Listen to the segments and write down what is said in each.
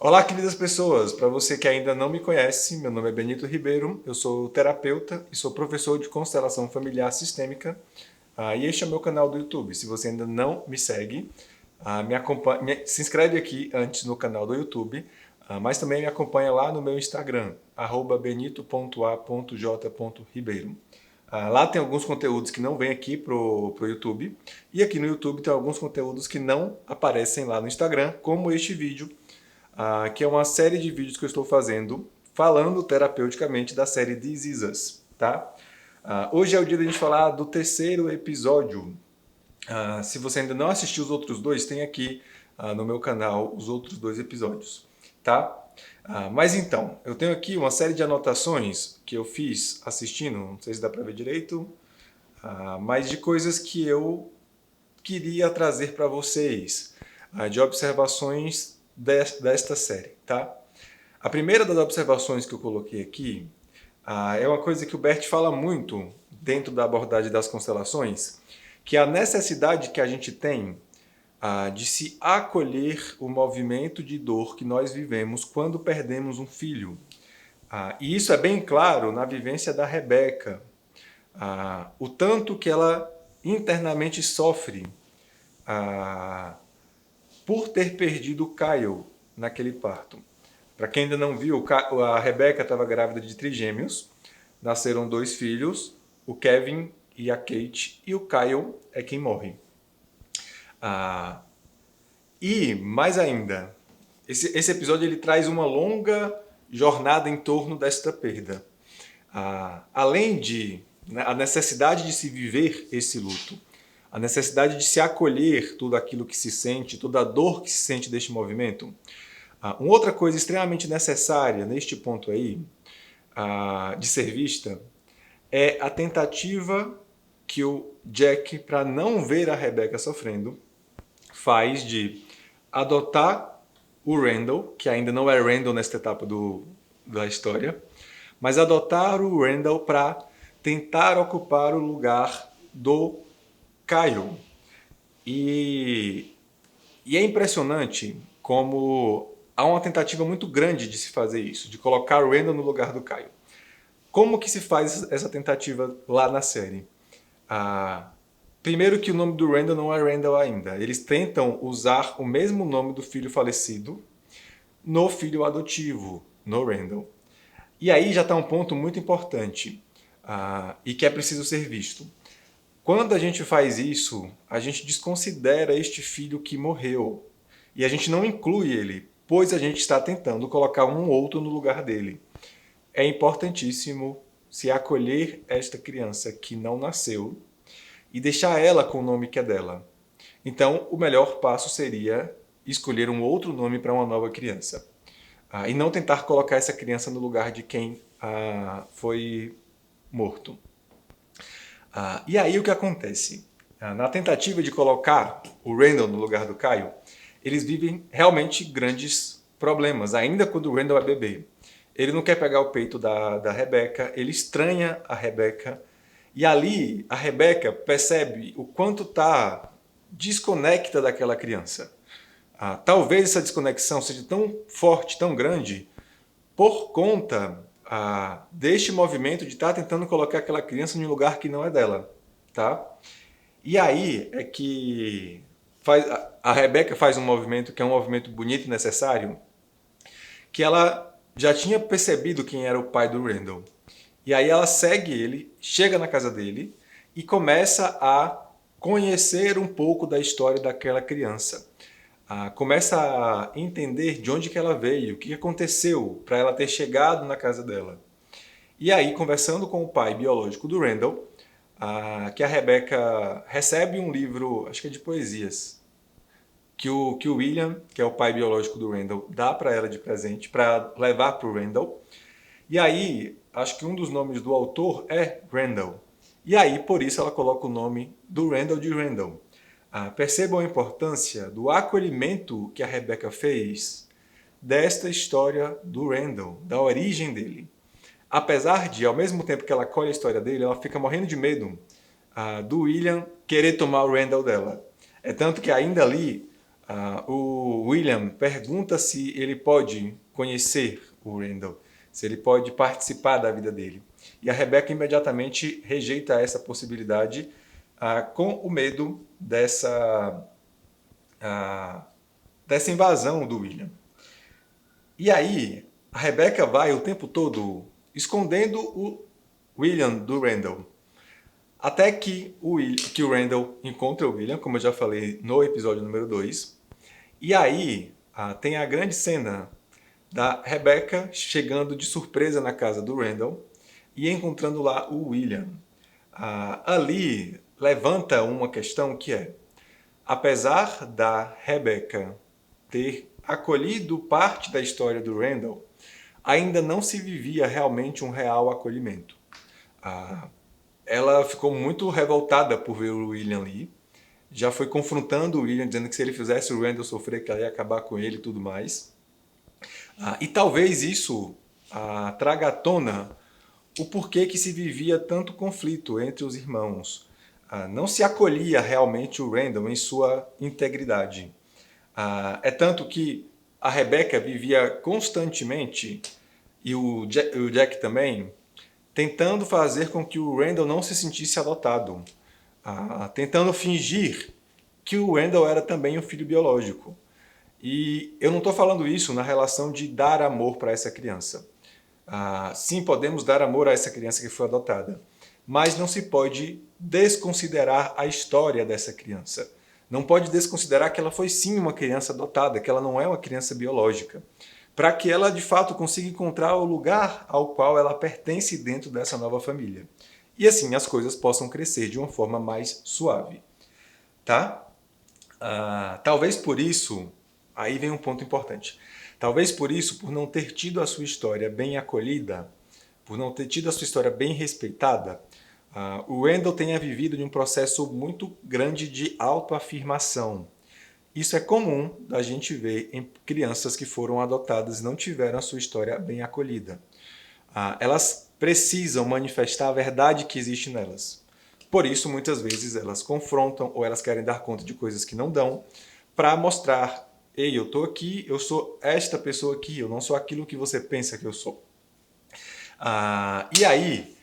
Olá, queridas pessoas! Para você que ainda não me conhece, meu nome é Benito Ribeiro, eu sou terapeuta e sou professor de constelação familiar sistêmica. E este é o meu canal do YouTube. Se você ainda não me segue, se inscreve aqui antes no canal do YouTube, mas também me acompanha lá no meu Instagram, benito.a.j.ribeiro. Lá tem alguns conteúdos que não vêm aqui pro YouTube, e aqui no YouTube tem alguns conteúdos que não aparecem lá no Instagram, como este vídeo, que é uma série de vídeos que eu estou fazendo falando terapeuticamente da série This Is Us, tá? Hoje é o dia de a gente falar do terceiro episódio. Se você ainda não assistiu os outros dois, tem aqui no meu canal os outros dois episódios, tá? Mas então, eu tenho aqui uma série de anotações que eu fiz assistindo, não sei se dá para ver direito, mas de coisas que eu queria trazer para vocês, de observações desta série, tá? A primeira das observações que eu coloquei aqui é uma coisa que o Bert fala muito dentro da abordagem das constelações, que é a necessidade que a gente tem de se acolher o movimento de dor que nós vivemos quando perdemos um filho. E isso é bem claro na vivência da Rebeca. O tanto que ela internamente sofre por ter perdido o Kyle naquele parto. Para quem ainda não viu, a Rebeca estava grávida de trigêmeos, nasceram 2 filhos, o Kevin e a Kate, e o Kyle é quem morre. E, mais ainda, esse episódio ele traz uma longa jornada em torno desta perda. Além de a necessidade de se viver esse luto, a necessidade de se acolher tudo aquilo que se sente, toda a dor que se sente deste movimento. Uma outra coisa extremamente necessária neste ponto aí, de ser vista, é a tentativa que o Jack, para não ver a Rebecca sofrendo, faz de adotar o Randall, que ainda não é Randall nesta etapa da história, mas adotar o Randall para tentar ocupar o lugar do Kyle. E é impressionante como há uma tentativa muito grande de se fazer isso, de colocar o Randall no lugar do Kyle. Como que se faz essa tentativa lá na série? Primeiro que o nome do Randall não é Randall ainda. Eles tentam usar o mesmo nome do filho falecido no filho adotivo, no Randall. E aí já está um ponto muito importante e que é preciso ser visto. Quando a gente faz isso, a gente desconsidera este filho que morreu. E a gente não inclui ele, pois a gente está tentando colocar um outro no lugar dele. É importantíssimo se acolher esta criança que não nasceu e deixar ela com o nome que é dela. Então, o melhor passo seria escolher um outro nome para uma nova criança. E não tentar colocar essa criança no lugar de quem foi morto. E aí o que acontece? Na tentativa de colocar o Randall no lugar do Kyle, eles vivem realmente grandes problemas, ainda quando o Randall é bebê. Ele não quer pegar o peito da Rebecca, ele estranha a Rebecca, e ali a Rebecca percebe o quanto está desconecta daquela criança. Talvez essa desconexão seja tão forte, tão grande, por conta deste movimento de estar tentando colocar aquela criança em um lugar que não é dela. Tá? E aí é que a Rebeca faz um movimento que é um movimento bonito e necessário, que ela já tinha percebido quem era o pai do Randall. E aí ela segue ele, chega na casa dele e começa a conhecer um pouco da história daquela criança. Começa a entender de onde que ela veio, o que aconteceu para ela ter chegado na casa dela. E aí, conversando com o pai biológico do Randall, que a Rebecca recebe um livro, acho que é de poesias, que o William, que é o pai biológico do Randall, dá para ela de presente, para levar para o Randall. E aí, acho que um dos nomes do autor é Randall. E aí, por isso, ela coloca o nome do Randall de Randall. Percebam a importância do acolhimento que a Rebecca fez desta história do Randall, da origem dele. Apesar de, ao mesmo tempo que ela acolhe a história dele, ela fica morrendo de medo do William querer tomar o Randall dela. É tanto que ainda ali, O William pergunta se ele pode conhecer o Randall, se ele pode participar da vida dele. E a Rebecca imediatamente rejeita essa possibilidade com o medo dessa invasão do William. E aí, a Rebecca vai o tempo todo escondendo o William do Randall. Até que o Randall encontra o William, como eu já falei no episódio número 2. E aí tem a grande cena da Rebecca chegando de surpresa na casa do Randall e encontrando lá o William. Ali levanta uma questão que é, apesar da Rebecca ter acolhido parte da história do Randall, ainda não se vivia realmente um real acolhimento. Ela ficou muito revoltada por ver o William ali, já foi confrontando o William, dizendo que se ele fizesse o Randall sofrer, que ela ia acabar com ele e tudo mais. E talvez isso traga à tona o porquê que se vivia tanto conflito entre os irmãos. Não se acolhia realmente o Randall em sua integridade. É tanto que a Rebecca vivia constantemente, e o Jack também, tentando fazer com que o Randall não se sentisse adotado. Tentando fingir que o Randall era também um filho biológico. E eu não estou falando isso na relação de dar amor para essa criança. Sim, podemos dar amor a essa criança que foi adotada, mas não se pode desconsiderar a história dessa criança. Não pode desconsiderar que ela foi sim uma criança adotada, que ela não é uma criança biológica, para que ela de fato consiga encontrar o lugar ao qual ela pertence dentro dessa nova família. E assim as coisas possam crescer de uma forma mais suave. Tá? Talvez por isso, aí vem um ponto importante. Talvez por isso, por não ter tido a sua história bem acolhida, por não ter tido a sua história bem respeitada, o Randall tenha vivido de um processo muito grande de autoafirmação. Isso é comum da gente ver em crianças que foram adotadas e não tiveram a sua história bem acolhida. Elas precisam manifestar a verdade que existe nelas. Por isso, muitas vezes, elas confrontam ou elas querem dar conta de coisas que não dão para mostrar: ei, eu estou aqui, eu sou esta pessoa aqui, eu não sou aquilo que você pensa que eu sou. E aí,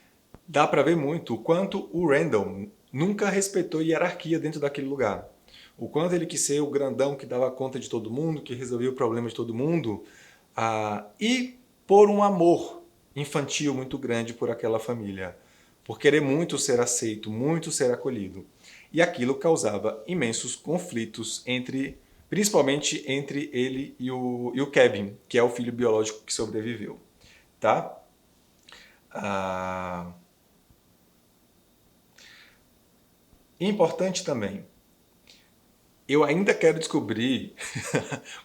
dá para ver muito o quanto o Randall nunca respeitou hierarquia dentro daquele lugar. O quanto ele quis ser o grandão que dava conta de todo mundo, que resolvia o problema de todo mundo, e por um amor infantil muito grande por aquela família, por querer muito ser aceito, muito ser acolhido. E aquilo causava imensos conflitos principalmente entre ele e o Kevin, que é o filho biológico que sobreviveu. Tá? Importante também, eu ainda quero descobrir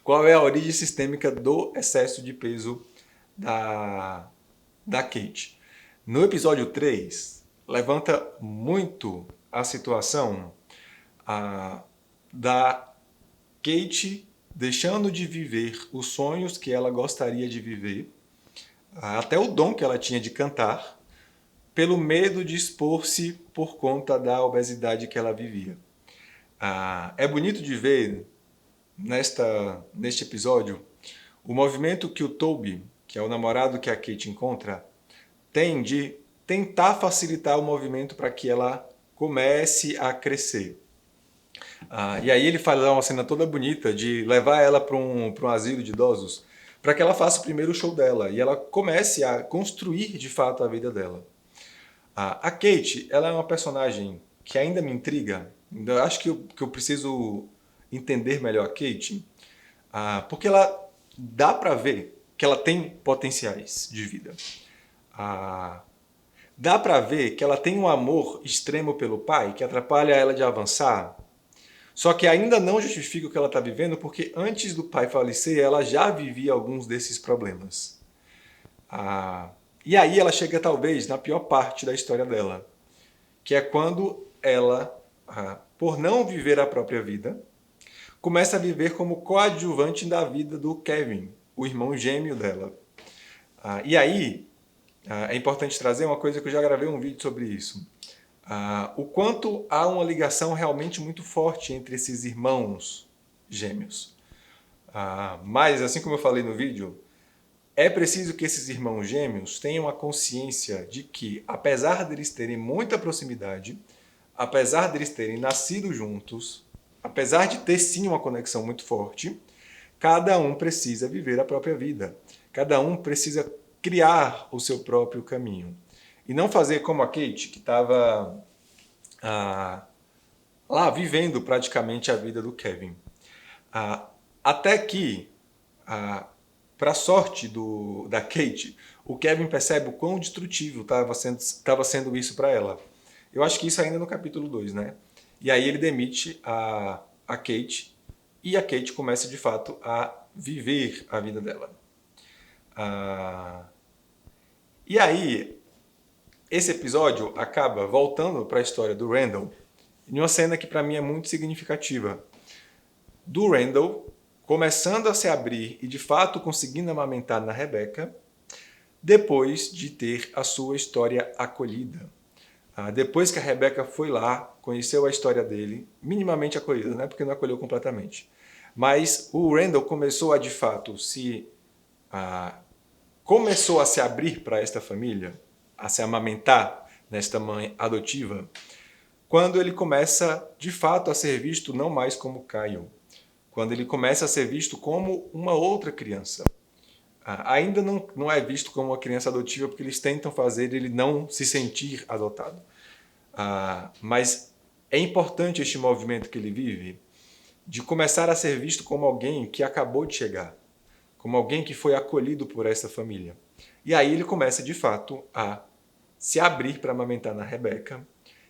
qual é a origem sistêmica do excesso de peso da Kate. No episódio 3, levanta muito a situação da Kate deixando de viver os sonhos que ela gostaria de viver, até o dom que ela tinha de cantar, pelo medo de expor-se por conta da obesidade que ela vivia. É bonito de ver neste episódio o movimento que o Toby, que é o namorado que a Kate encontra, tem de tentar facilitar o movimento para que ela comece a crescer. E aí ele faz uma cena toda bonita de levar ela para um asilo de idosos para que ela faça o primeiro show dela e ela comece a construir de fato a vida dela. A Kate, ela é uma personagem que ainda me intriga. Eu acho que eu preciso entender melhor a Kate, porque ela dá para ver que ela tem potenciais de vida. Dá para ver que ela tem um amor extremo pelo pai que atrapalha ela de avançar. Só que ainda não justifica o que ela está vivendo, porque antes do pai falecer, ela já vivia alguns desses problemas. E aí ela chega talvez na pior parte da história dela, que é quando ela, por não viver a própria vida, começa a viver como coadjuvante da vida do Kevin, o irmão gêmeo dela. E aí é importante trazer uma coisa que eu já gravei um vídeo sobre isso. O quanto há uma ligação realmente muito forte entre esses irmãos gêmeos. Mas, assim como eu falei no vídeo, é preciso que esses irmãos gêmeos tenham a consciência de que, apesar deles terem muita proximidade, apesar deles terem nascido juntos, apesar de ter sim uma conexão muito forte, cada um precisa viver a própria vida. Cada um precisa criar o seu próprio caminho. E não fazer como a Kate, que estava lá vivendo praticamente a vida do Kevin. Até que, para sorte da Kate, o Kevin percebe o quão destrutivo estava sendo isso para ela. Eu acho que isso ainda no capítulo 2, né? E aí ele demite a Kate e a Kate começa de fato a viver a vida dela. E aí, esse episódio acaba voltando para a história do Randall em uma cena que para mim é muito significativa. Do Randall começando a se abrir e de fato conseguindo amamentar na Rebecca, depois de ter a sua história acolhida. Depois que a Rebecca foi lá, conheceu a história dele, minimamente acolhida, né? Porque não acolheu completamente. Mas o Randall começou a de fato começou a se abrir para esta família, a se amamentar nesta mãe adotiva, quando ele começa de fato a ser visto não mais como Kyle, quando ele começa a ser visto como uma outra criança. Ainda não é visto como uma criança adotiva porque eles tentam fazer ele não se sentir adotado. Mas é importante este movimento que ele vive de começar a ser visto como alguém que acabou de chegar, como alguém que foi acolhido por essa família. E aí ele começa de fato a se abrir para amamentar na Rebecca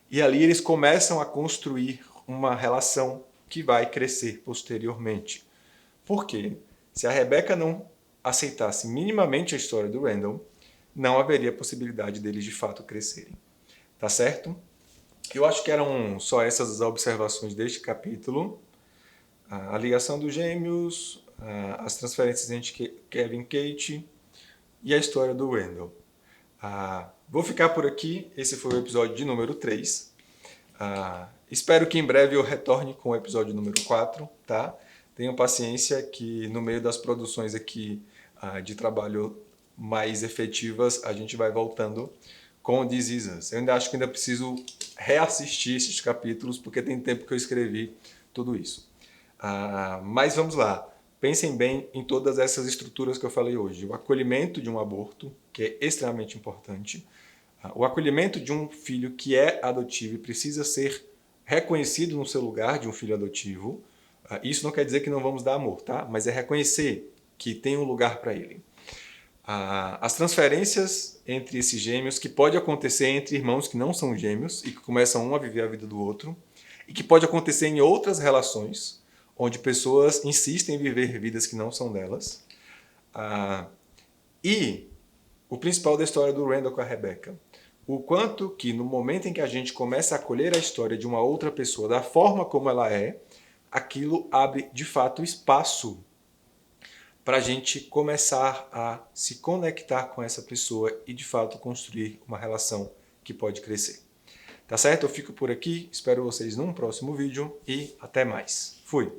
e ali eles começam a construir uma relação que vai crescer posteriormente. Por quê? Se a Rebecca não aceitasse minimamente a história do Randall, não haveria possibilidade deles de fato crescerem. Tá certo? Eu acho que eram só essas as observações deste capítulo. A ligação dos gêmeos, as transferências entre Kevin e Kate e a história do Randall. Vou ficar por aqui. Esse foi o episódio de número 3. Espero que em breve eu retorne com o episódio número 4, tá? Tenham paciência que no meio das produções aqui de trabalho mais efetivas, a gente vai voltando com This Is Us. Eu ainda acho que ainda preciso reassistir esses capítulos, porque tem tempo que eu escrevi tudo isso. Mas vamos lá. Pensem bem em todas essas estruturas que eu falei hoje. O acolhimento de um aborto, que é extremamente importante. O acolhimento de um filho que é adotivo e precisa ser reconhecido no seu lugar de um filho adotivo. Isso não quer dizer que não vamos dar amor, tá? Mas é reconhecer que tem um lugar para ele. As transferências entre esses gêmeos, que pode acontecer entre irmãos que não são gêmeos e que começam um a viver a vida do outro, e que pode acontecer em outras relações, onde pessoas insistem em viver vidas que não são delas. E o principal da história do Randall com a Rebecca. O quanto que no momento em que a gente começa a acolher a história de uma outra pessoa da forma como ela é, aquilo abre de fato espaço para a gente começar a se conectar com essa pessoa e de fato construir uma relação que pode crescer. Tá certo? Eu fico por aqui, espero vocês num próximo vídeo e até mais. Fui!